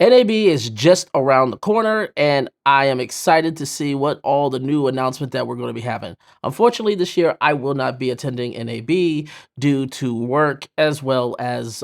NAB is just around the corner, and I am excited to see what all the new announcement that we're going to be having. Unfortunately, this year I will not be attending NAB due to work as well as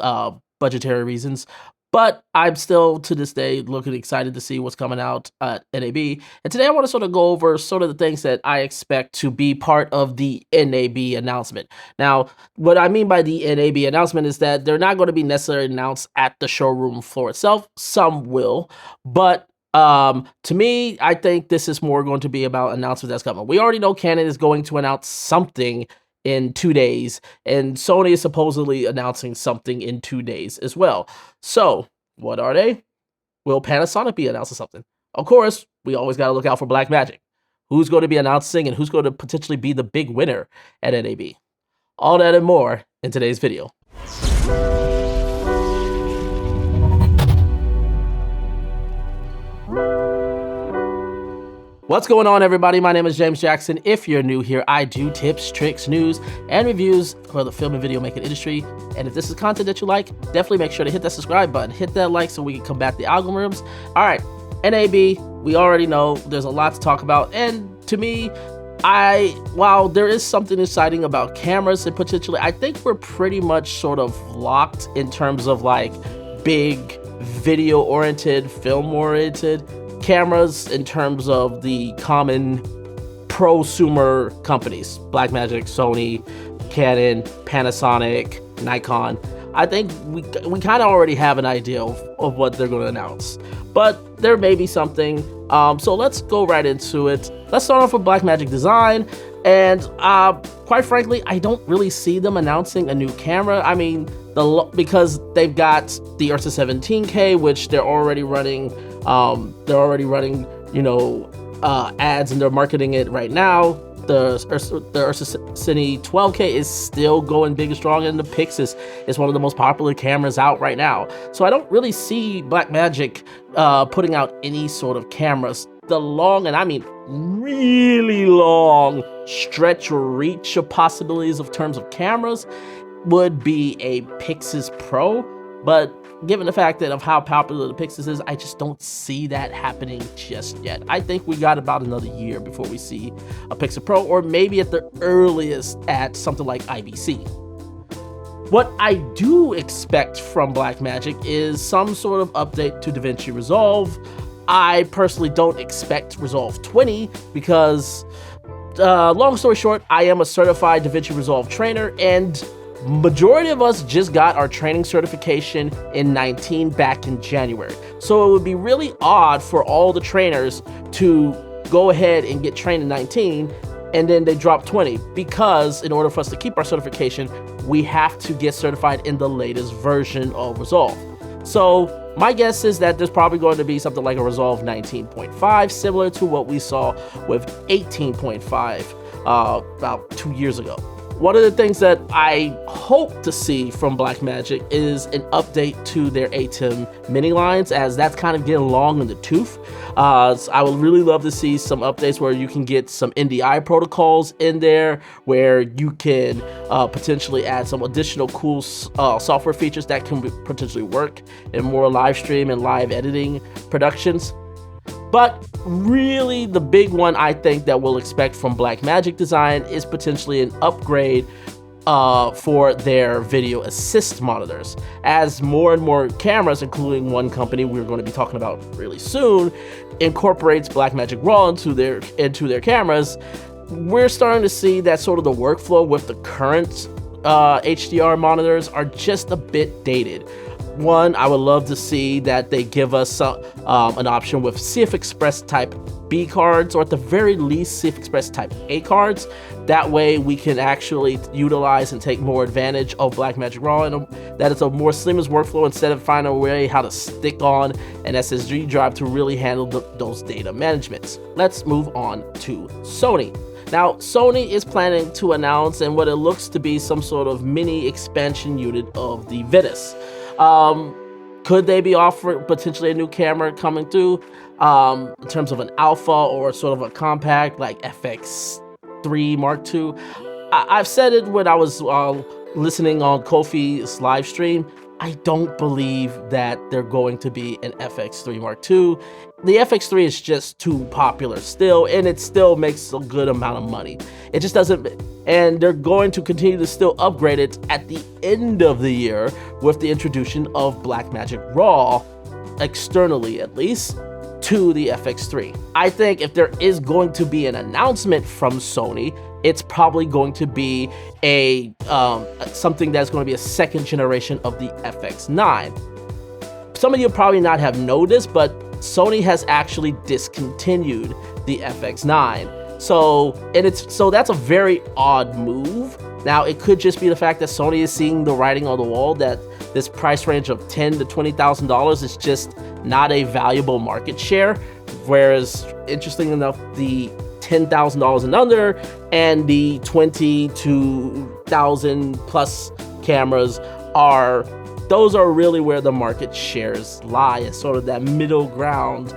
budgetary reasons. But I'm still, to this day, looking excited to see what's coming out at NAB. And today I want to sort of go over sort of the things that I expect to be part of the NAB announcement. Now, what I mean by the NAB announcement is that they're not going to be necessarily announced at the showroom floor itself. Some will, but to me, I think this is more going to be about announcement that's coming. We already know Canon is going to announce something in 2 days, and Sony is supposedly announcing something in 2 days as well. So, what are they? Will Panasonic be announcing something? Of course, we always got to look out for Blackmagic. Who's going to be announcing and who's going to potentially be the big winner at NAB? All that and more in today's video. What's going on, everybody? My name is James Jackson. If you're new here, I do tips, tricks, news, and reviews for the film and video making industry. And if this is content that you like, definitely make sure to hit that subscribe button, hit that like so we can combat the algorithms. All right, NAB, we already know there's a lot to talk about. And to me, while there is something exciting about cameras and potentially, I think we're pretty much sort of locked in terms of like big video-oriented, film-oriented cameras in terms of the common prosumer companies, Blackmagic, Sony, Canon, Panasonic, Nikon. I think we kind of already have an idea of what they're going to announce, but there may be something. So let's go right into it. Let's start off with Blackmagic Design, and quite frankly, I don't really see them announcing a new camera. I mean, because they've got the Ursa 17K, which they're already running. You know, ads, and they're marketing it right now. The Ursa Cine 12K is still going big and strong, and the Pix is one of the most popular cameras out right now. So I don't really see Blackmagic putting out any sort of cameras. The long, and I mean really long, stretch or reach of possibilities of terms of cameras would be a Pixis Pro, but given the fact that of how popular the Pixis is, I just don't see that happening just yet. I think we got about another year before we see a Pixis Pro, or maybe at the earliest at something like IBC. What I do expect from Blackmagic is some sort of update to DaVinci Resolve. I personally don't expect Resolve 20 because, long story short, I am a certified DaVinci Resolve trainer, and majority of us just got our training certification in 19 back in January. So it would be really odd for all the trainers to go ahead and get trained in 19 and then they drop 20, because in order for us to keep our certification, we have to get certified in the latest version of Resolve. So my guess is that there's probably going to be something like a Resolve 19.5, similar to what we saw with 18.5 about 2 years ago. One of the things that I hope to see from Blackmagic is an update to their ATEM mini lines, as that's kind of getting long in the tooth. So I would really love to see some updates where you can get some NDI protocols in there, where you can potentially add some additional cool software features that can potentially work in more live stream and live editing productions. But really, the big one I think that we'll expect from Blackmagic Design is potentially an upgrade for their video assist monitors. As more and more cameras, including one company we're going to be talking about really soon, incorporates Blackmagic RAW into their cameras, we're starting to see that sort of the workflow with the current HDR monitors are just a bit dated. One, I would love to see that they give us an option with CF Express Type B cards, or at the very least CF Express Type A cards. That way we can actually utilize and take more advantage of Blackmagic RAW, and that it's a more seamless workflow instead of finding a way how to stick on an SSD drive to really handle those data managements. Let's move on to Sony. Now, Sony is planning to announce and what it looks to be some sort of mini expansion unit of the Venice. Could they be offering potentially a new camera coming through in terms of an alpha or sort of a compact like FX9 Mark II? I've said it when I was listening on Kofi's live stream. I don't believe that they're going to be an FX3 Mark II. The FX3 is just too popular still, and it still makes a good amount of money. It just doesn't, and they're going to continue to still upgrade it at the end of the year with the introduction of Blackmagic RAW, externally at least, to the FX3. I think if there is going to be an announcement from Sony, it's probably going to be a something that's going to be a second generation of the FX9. Some of you probably not have noticed, but Sony has actually discontinued the FX9. So that's a very odd move. Now, it could just be the fact that Sony is seeing the writing on the wall that this price range of $10,000 to $20,000 is just not a valuable market share. Whereas, interesting enough, the $10,000 and under and the $22,000 plus cameras those are really where the market shares lie. It's sort of that middle ground,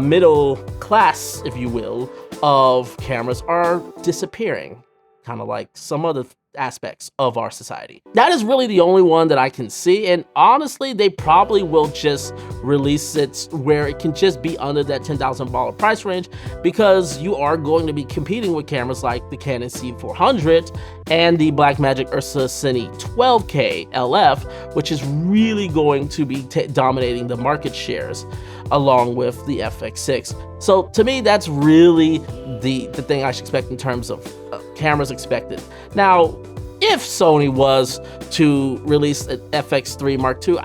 middle class, if you will, of cameras are disappearing, kind of like some other aspects of our society. That is really the only one that I can see, and honestly, they probably will just release it where it can just be under that $10,000 price range, because you are going to be competing with cameras like the Canon C400 and the Blackmagic Ursa Cine 12K LF, which is really going to be dominating the market shares along with the FX6. So to me, that's really the thing I should expect in terms of cameras expected. Now, if Sony was to release an FX3 Mark II,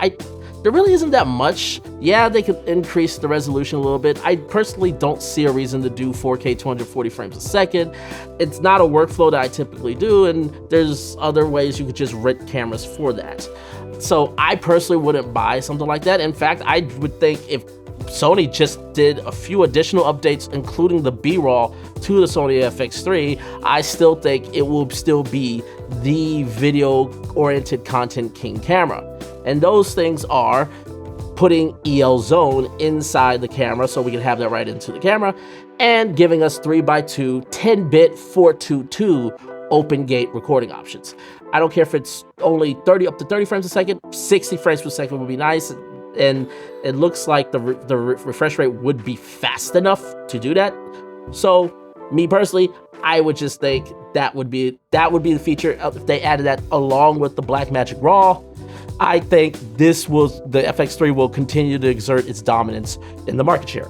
there really isn't that much. Yeah, they could increase the resolution a little bit. I personally don't see a reason to do 4K 240 frames a second. It's not a workflow that I typically do, and there's other ways you could just rent cameras for that. So I personally wouldn't buy something like that. In fact, I would think if Sony just did a few additional updates, including the B-roll to the Sony FX3, I still think it will still be the video-oriented content king camera. And those things are putting EL zone inside the camera so we can have that right into the camera, and giving us 3x2 10-bit 422 open gate recording options. I don't care if it's only up to 30 frames a second, 60 frames per second would be nice. And it looks like the refresh rate would be fast enough to do that. So, me personally, I would just think that would be the feature if they added that along with the Blackmagic RAW. I think the FX3 will continue to exert its dominance in the market share.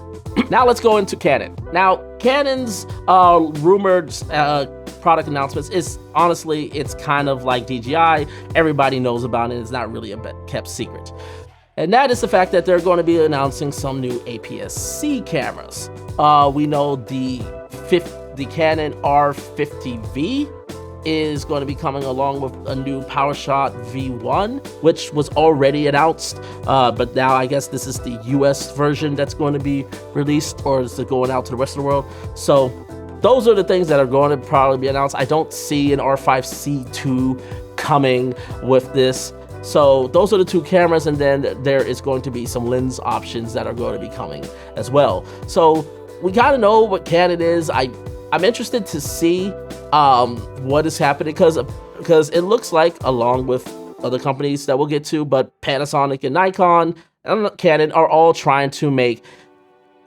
Now let's go into Canon. Now, Canon's rumored product announcements is honestly, it's kind of like DJI. Everybody knows about it. It's not really a kept secret. And that is the fact that they're going to be announcing some new APS-C cameras. We know the Canon R50V is going to be coming along with a new PowerShot V1, which was already announced, but now I guess this is the US version that's going to be released, or is it going out to the rest of the world? So those are the things that are going to probably be announced. I don't see an R5C2 coming with this. So those are the two cameras, and then there is going to be some lens options that are going to be coming as well. So we kind of know what Canon is. I'm interested to see what is happening, because it looks like, along with other companies that we'll get to, but Panasonic and Nikon and Canon are all trying to make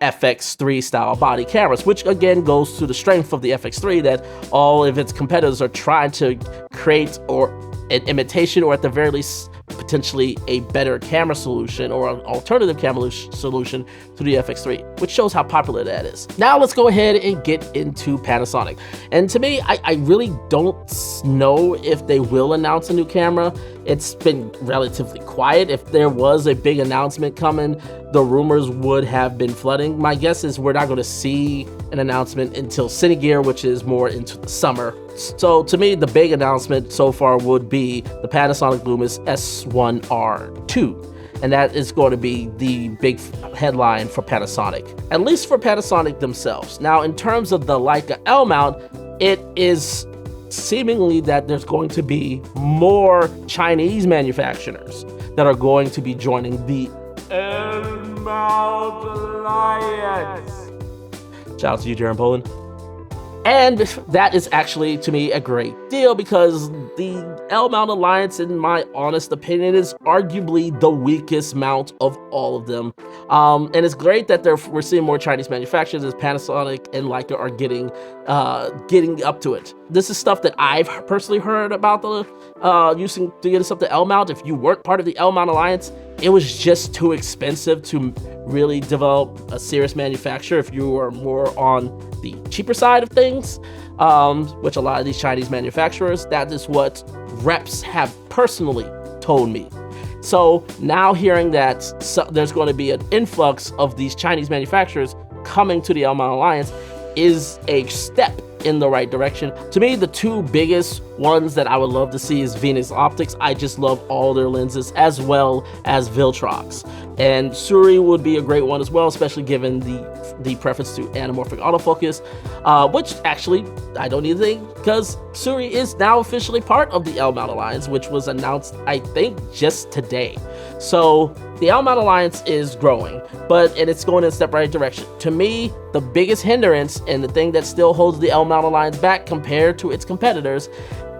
FX3 style body cameras, which again goes to the strength of the FX3, that all of its competitors are trying to create an imitation, or at the very least potentially a better camera solution or an alternative camera solution to the FX3, which shows how popular that is. Now let's go ahead and get into Panasonic. And to me, I really don't know if they will announce a new camera. It's been relatively quiet. If there was a big announcement coming, the rumors would have been flooding. My guess is we're not going to see an announcement until Cinegear, which is more into the summer. So to me, the big announcement so far would be the Panasonic Lumix S1R2. And that is going to be the big headline for Panasonic, at least for Panasonic themselves. Now, in terms of the Leica L mount, it is seemingly that there's going to be more Chinese manufacturers that are going to be joining the L-mount Alliance. Shout out to you, Jaron Poland. And that is actually, to me, a great deal because the L-mount Alliance, in my honest opinion, is arguably the weakest mount of all of them. And it's great that we're seeing more Chinese manufacturers as Panasonic and Leica are getting up to it. This is stuff that I've personally heard about using to get us up to L-mount. If you weren't part of the L-mount Alliance, it was just too expensive to really develop a serious manufacturer if you were more on the cheaper side of things, which a lot of these Chinese manufacturers, that is what reps have personally told me. So now hearing that there's going to be an influx of these Chinese manufacturers coming to the L-mount Alliance is a step in the right direction. To me, the two biggest ones that I would love to see is Venus Optics. I just love all their lenses, as well as Viltrox. And Suri would be a great one as well, especially given the preference to anamorphic autofocus, which actually I don't need to think, because Suri is now officially part of the L-mount Alliance, which was announced, I think, just today. So the L-mount Alliance is growing, and it's going in a step right direction. To me, the biggest hindrance and the thing that still holds the L-mount Alliance back compared to its competitors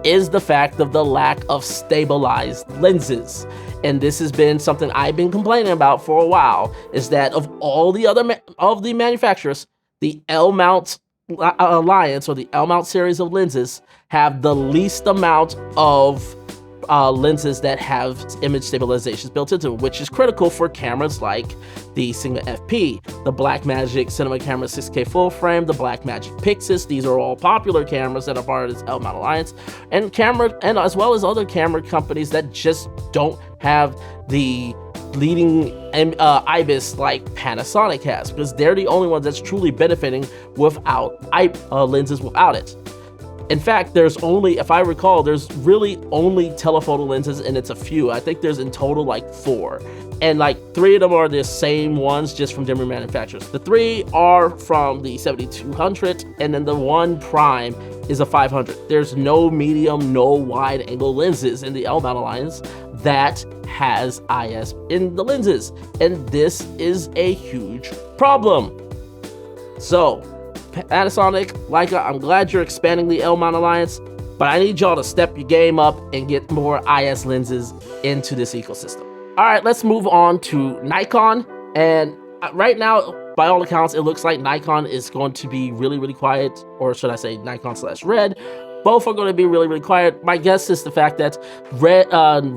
is the fact of the lack of stabilized lenses. And this has been something I've been complaining about for a while, is that of all the other manufacturers, the L-mount Alliance or the L-mount series of lenses have the least amount of lenses that have image stabilizations built into them, which is critical for cameras like the Sigma FP, the Blackmagic Cinema Camera 6K full frame, the Blackmagic Pixis. These are all popular cameras that are part of this L-mount Alliance, and as well as other camera companies that just don't have the leading IBIS like Panasonic has, because they're the only ones that's truly benefiting without lenses without it. In fact, there's only, if I recall, there's really only telephoto lenses, and it's a few. I think there's in total like 4. And like 3 of them are the same ones, just from different manufacturers. The 3 are from the 7200, and then the one prime is a 500. There's no medium, no wide angle lenses in the L-mount Alliance that has IS in the lenses. And this is a huge problem. So, Panasonic, Leica, I'm glad you're expanding the L-mount Alliance, but I need y'all to step your game up and get more IS lenses into this ecosystem. All right, let's move on to Nikon. And right now, by all accounts, it looks like Nikon is going to be really, really quiet, or should I say Nikon/RED. Both are going to be really, really quiet. My guess is the fact that RED/Nikon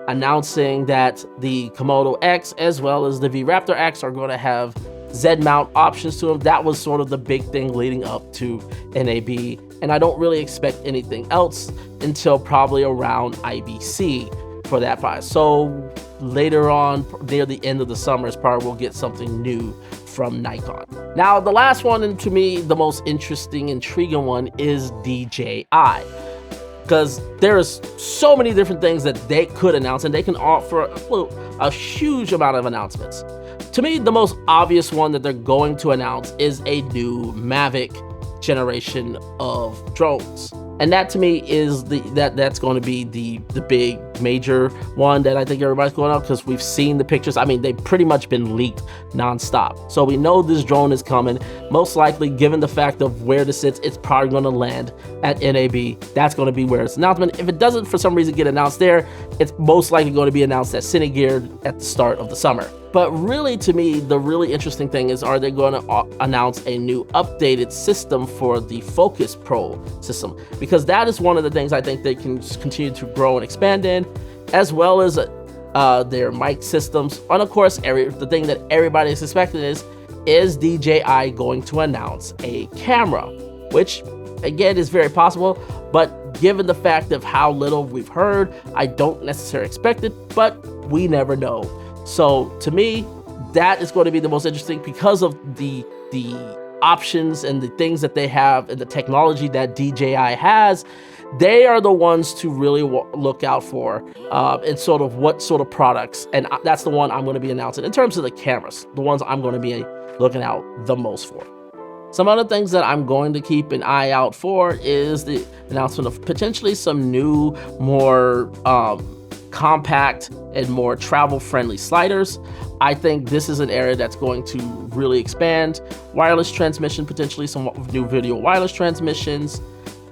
announcing that the Komodo X as well as the V-Raptor X are going to have Z-mount options to them. That was sort of the big thing leading up to NAB, and I don't really expect anything else until probably around IBC for that prize. So later on, near the end of the summer, is probably we'll get something new from Nikon. Now, the last one, and to me, the most interesting, intriguing one, is DJI. Because there's so many different things that they could announce, and they can offer a huge amount of announcements. To me, the most obvious one that they're going to announce is a new Mavic generation of drones. And that to me is that's going to be the big major one that I think everybody's going up, because we've seen the pictures. I mean, they've pretty much been leaked nonstop. So we know this drone is coming. Most likely, given the fact of where this sits, it's probably going to land at NAB. That's going to be where its announcement. If it doesn't for some reason get announced there, it's most likely going to be announced at Cinegear at the start of the summer. But really, to me, the really interesting thing is, are they going to announce a new updated system for the Focus Pro system? Because that is one of the things I think they can continue to grow and expand in, as well as their mic systems. And of course, the thing that everybody is expecting is DJI going to announce a camera? Which, again, is very possible, but given the fact of how little we've heard, I don't necessarily expect it, but we never know. So to me, that is going to be the most interesting, because of the options and the things that they have and the technology that DJI has. They are the ones to really look out for and sort of what sort of products. And that's the one I'm going to be announcing in terms of the cameras, the ones I'm going to be looking out the most for. Some other things that I'm going to keep an eye out for is the announcement of potentially some new, more compact and more travel-friendly sliders. I think this is an area that's going to really expand. Wireless transmission, potentially some new video wireless transmissions,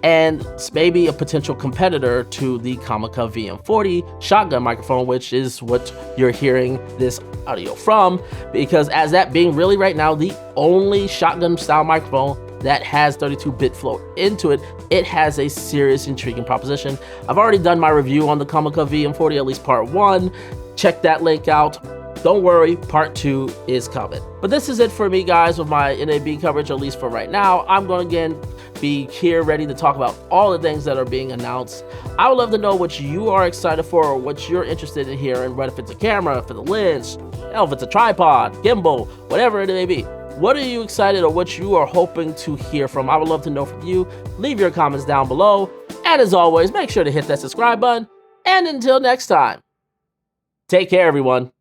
and maybe a potential competitor to the Comica VM40 shotgun microphone, which is what you're hearing this audio from, because as that being really right now the only shotgun style microphone that has 32-bit flow into it, it has a serious intriguing proposition. I've already done my review on the Comica VM40, at least part 1. Check that link out. Don't worry, part 2 is coming. But this is it for me, guys, with my NAB coverage, at least for right now. I'm going to again be here ready to talk about all the things that are being announced. I would love to know what you are excited for, or what you're interested in hearing, whether if it's a camera, if it's a lens, hell, if it's a tripod, gimbal, whatever it may be. What are you excited, or what you are hoping to hear from? I would love to know from you. Leave your comments down below. And as always, make sure to hit that subscribe button. And until next time, take care, everyone.